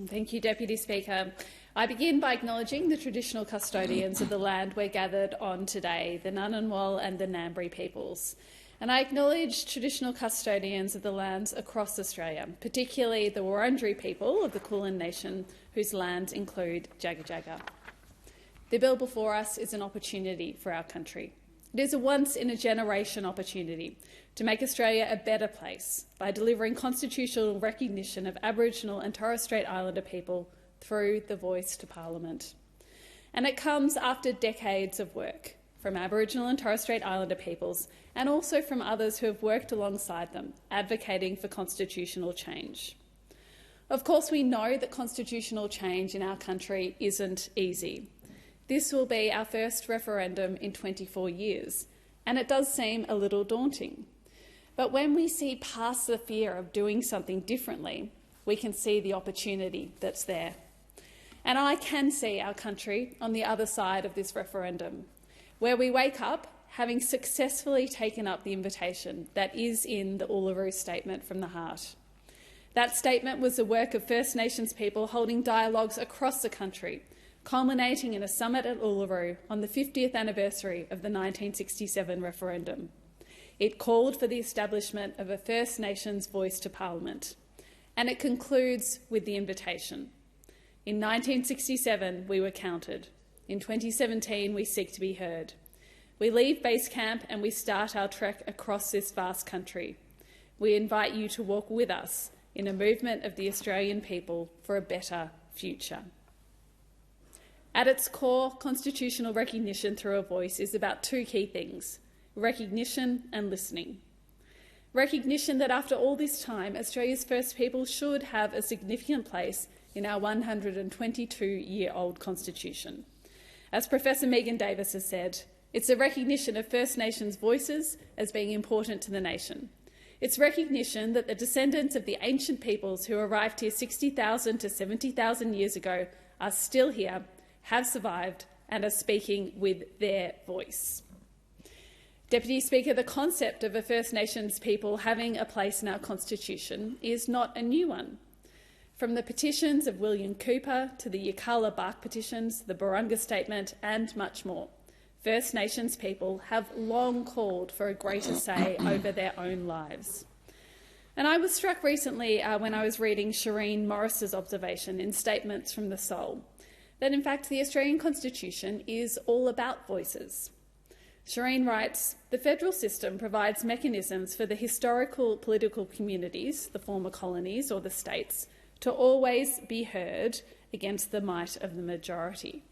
Thank you, Deputy Speaker. I begin by acknowledging the traditional custodians of the land we're gathered on today, the Ngunnawal and the Ngambri peoples. And I acknowledge traditional custodians of the lands across Australia, particularly the Wurundjeri people of the Kulin Nation, whose lands include Jagga Jagga. The bill before us is an opportunity for our country. It is a once-in-a-generation opportunity to make Australia a better place by delivering constitutional recognition of Aboriginal and Torres Strait Islander people through the voice to Parliament. And it comes after decades of work from Aboriginal and Torres Strait Islander peoples and also from others who have worked alongside them, advocating for constitutional change. Of course, we know that constitutional change in our country isn't easy. This will be our first referendum in 24 years, and it does seem a little daunting. But when we see past the fear of doing something differently, we can see the opportunity that's there. And I can see our country on the other side of this referendum, where we wake up having successfully taken up the invitation that is in the Uluru Statement from the Heart. That statement was the work of First Nations people holding dialogues across the country, culminating in a summit at Uluru on the 50th anniversary of the 1967 referendum. It called for the establishment of a First Nations voice to Parliament, and it concludes with the invitation. In 1967, we were counted. In 2017, we seek to be heard. We leave base camp and we start our trek across this vast country. We invite you to walk with us in a movement of the Australian people for a better future. At its core, constitutional recognition through a voice is about two key things: recognition and listening. Recognition that after all this time, Australia's First People should have a significant place in our 122-year-old Constitution. As Professor Megan Davis has said, it's a recognition of First Nations voices as being important to the nation. It's recognition that the descendants of the ancient peoples who arrived here 60,000 to 70,000 years ago are still here, have survived, and are speaking with their voice. Deputy Speaker, the concept of a First Nations people having a place in our Constitution is not a new one. From the petitions of William Cooper to the Yirrkala Bark petitions, the Barunga Statement and much more, First Nations people have long called for a greater say over their own lives. And I was struck recently when I was reading Shireen Morris's observation in Statements from the Soul, that in fact the Australian Constitution is all about voices. Shireen writes, "The federal system provides mechanisms for the historical political communities, the former colonies or the states, to always be heard against the might of the majority."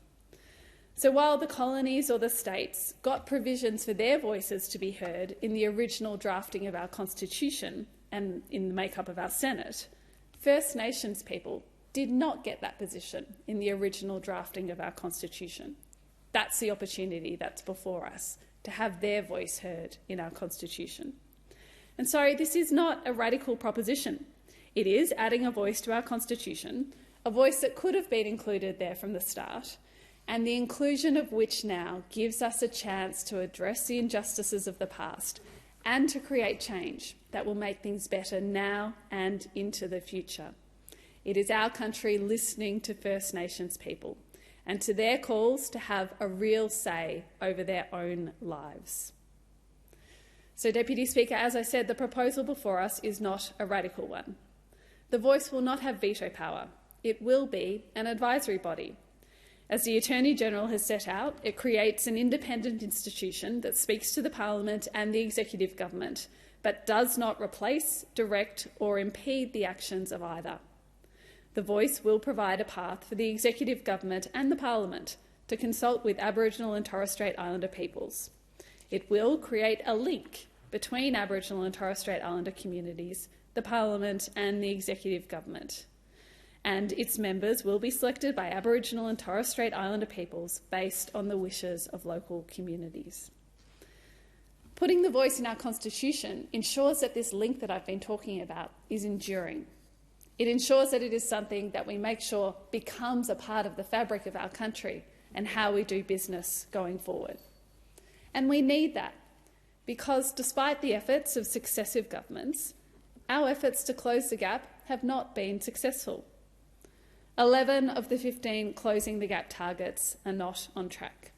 So while the colonies or the states got provisions for their voices to be heard in the original drafting of our Constitution and in the makeup of our Senate, First Nations people did not get that position in the original drafting of our Constitution. That's the opportunity that's before us, to have their voice heard in our Constitution. And so this is not a radical proposition. It is adding a voice to our Constitution, a voice that could have been included there from the start, and the inclusion of which now gives us a chance to address the injustices of the past and to create change that will make things better now and into the future. It is our country listening to First Nations people and to their calls to have a real say over their own lives. So, Deputy Speaker, as I said, the proposal before us is not a radical one. The voice will not have veto power. It will be an advisory body. As the Attorney-General has set out, it creates an independent institution that speaks to the Parliament and the Executive Government, but does not replace, direct or impede the actions of either. The voice will provide a path for the Executive Government and the Parliament to consult with Aboriginal and Torres Strait Islander peoples. It will create a link between Aboriginal and Torres Strait Islander communities, the Parliament and the Executive Government. And its members will be selected by Aboriginal and Torres Strait Islander peoples based on the wishes of local communities. Putting the voice in our Constitution ensures that this link that I've been talking about is enduring. It ensures that it is something that we make sure becomes a part of the fabric of our country and how we do business going forward. And we need that because despite the efforts of successive governments, our efforts to close the gap have not been successful. 11 of the 15 Closing the Gap targets are not on track.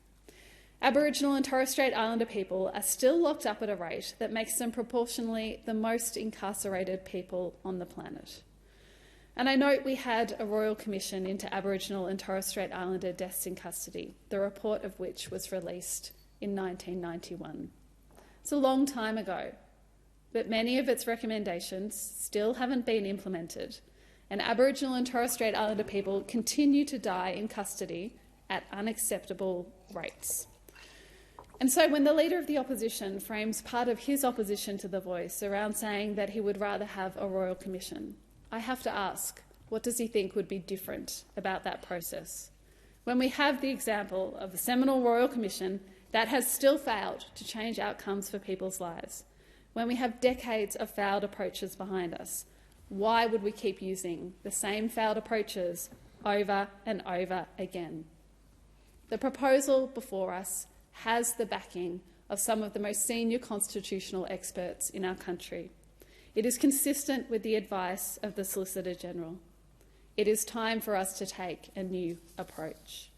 Aboriginal and Torres Strait Islander people are still locked up at a rate that makes them proportionally the most incarcerated people on the planet. And I note we had a Royal Commission into Aboriginal and Torres Strait Islander deaths in custody, the report of which was released in 1991. It's a long time ago, but many of its recommendations still haven't been implemented, and Aboriginal and Torres Strait Islander people continue to die in custody at unacceptable rates. And so when the Leader of the Opposition frames part of his opposition to The Voice around saying that he would rather have a Royal Commission, I have to ask, what does he think would be different about that process? When we have the example of the seminal Royal Commission that has still failed to change outcomes for people's lives, when we have decades of failed approaches behind us, why would we keep using the same failed approaches over and over again? The proposal before us has the backing of some of the most senior constitutional experts in our country. It is consistent with the advice of the Solicitor General. It is time for us to take a new approach.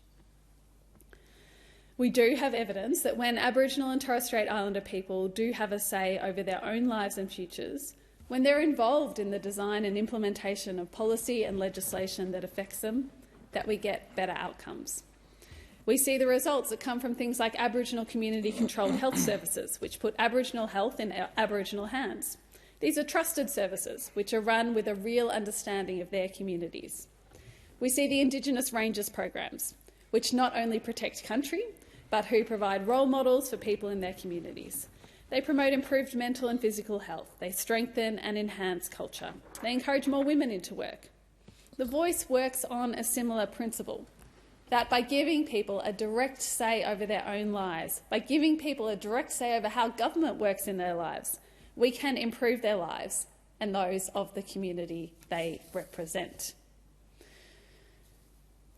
We do have evidence that when Aboriginal and Torres Strait Islander people do have a say over their own lives and futures, when they're involved in the design and implementation of policy and legislation that affects them, that we get better outcomes. We see the results that come from things like Aboriginal community-controlled health services, which put Aboriginal health in Aboriginal hands. These are trusted services, which are run with a real understanding of their communities. We see the Indigenous Rangers programs, which not only protect country, but who provide role models for people in their communities. They promote improved mental and physical health. They strengthen and enhance culture. They encourage more women into work. The Voice works on a similar principle, that by giving people a direct say over their own lives, by giving people a direct say over how government works in their lives, we can improve their lives and those of the community they represent.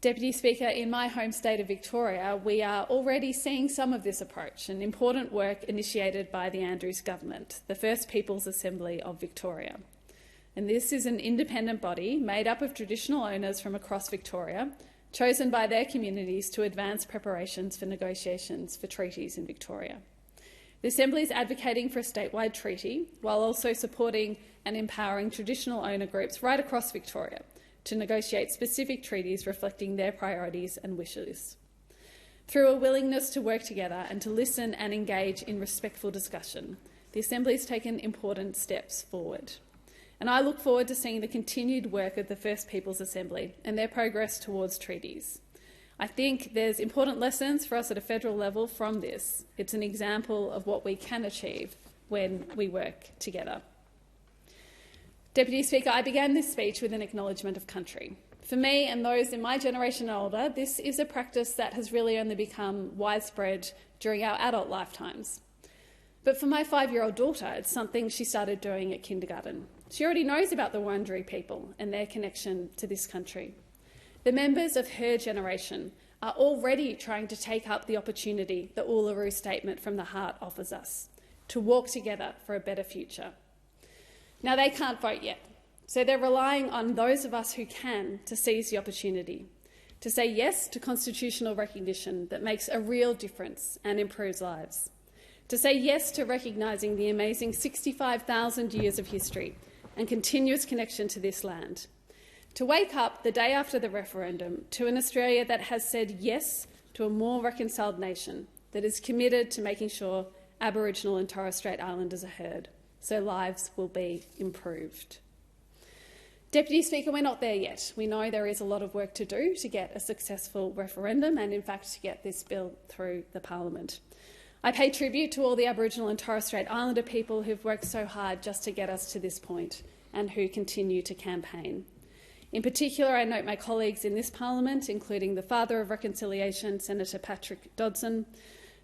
Deputy Speaker, in my home state of Victoria, we are already seeing some of this approach, an important work initiated by the Andrews government, the First Peoples Assembly of Victoria. And this is an independent body made up of traditional owners from across Victoria, chosen by their communities to advance preparations for negotiations for treaties in Victoria. The Assembly is advocating for a statewide treaty while also supporting and empowering traditional owner groups right across Victoria to negotiate specific treaties reflecting their priorities and wishes. Through a willingness to work together and to listen and engage in respectful discussion, the Assembly has taken important steps forward. And I look forward to seeing the continued work of the First Peoples Assembly and their progress towards treaties. I think there's important lessons for us at a federal level from this. It's an example of what we can achieve when we work together. Deputy Speaker, I began this speech with an acknowledgement of country. For me and those in my generation and older, this is a practice that has really only become widespread during our adult lifetimes. But for my 5-year-old daughter, it's something she started doing at kindergarten. She already knows about the Wurundjeri people and their connection to this country. The members of her generation are already trying to take up the opportunity the Uluru Statement from the Heart offers us, to walk together for a better future. Now, they can't vote yet, so they're relying on those of us who can to seize the opportunity, to say yes to constitutional recognition that makes a real difference and improves lives, to say yes to recognising the amazing 65,000 years of history and continuous connection to this land, to wake up the day after the referendum to an Australia that has said yes to a more reconciled nation that is committed to making sure Aboriginal and Torres Strait Islanders are heard, so lives will be improved. Deputy Speaker, we're not there yet. We know there is a lot of work to do to get a successful referendum and, in fact, to get this bill through the Parliament. I pay tribute to all the Aboriginal and Torres Strait Islander people who've worked so hard just to get us to this point and who continue to campaign. In particular, I note my colleagues in this Parliament, including the Father of Reconciliation, Senator Patrick Dodson,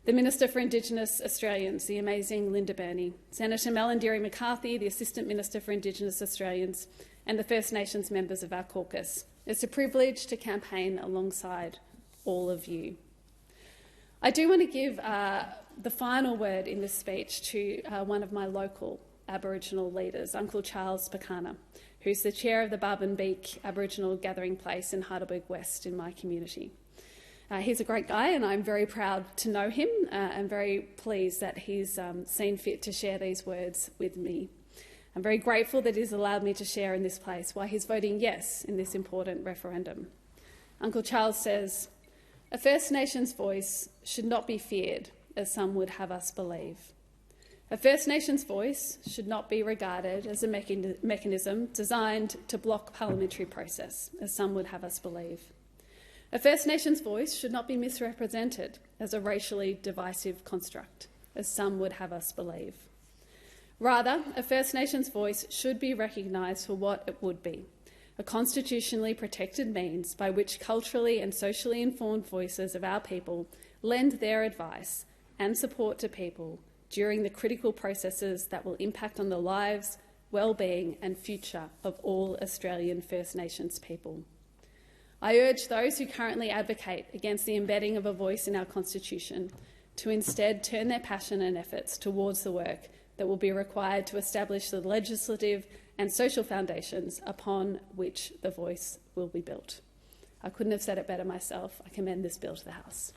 the Minister for Indigenous Australians, the amazing Linda Burney, Senator Malarndirri McCarthy, the Assistant Minister for Indigenous Australians, and the First Nations members of our caucus. It's a privilege to campaign alongside all of you. I do want to give the final word in this speech to one of my local Aboriginal leaders, Uncle Charles Pakana, who's the chair of the Barbin Beak Aboriginal Gathering Place in Heidelberg West in my community. He's a great guy, and I'm very proud to know him and very pleased that he's seen fit to share these words with me. I'm very grateful that he's allowed me to share in this place why he's voting yes in this important referendum. Uncle Charles says, "A First Nations voice should not be feared, as some would have us believe. A First Nations voice should not be regarded as a mechanism designed to block parliamentary process, as some would have us believe. A First Nations voice should not be misrepresented as a racially divisive construct, as some would have us believe. Rather, a First Nations voice should be recognised for what it would be, a constitutionally protected means by which culturally and socially informed voices of our people lend their advice and support to people during the critical processes that will impact on the lives, well-being and future of all Australian First Nations people. I urge those who currently advocate against the embedding of a voice in our Constitution to instead turn their passion and efforts towards the work that will be required to establish the legislative and social foundations upon which the voice will be built." I couldn't have said it better myself. I commend this bill to the House.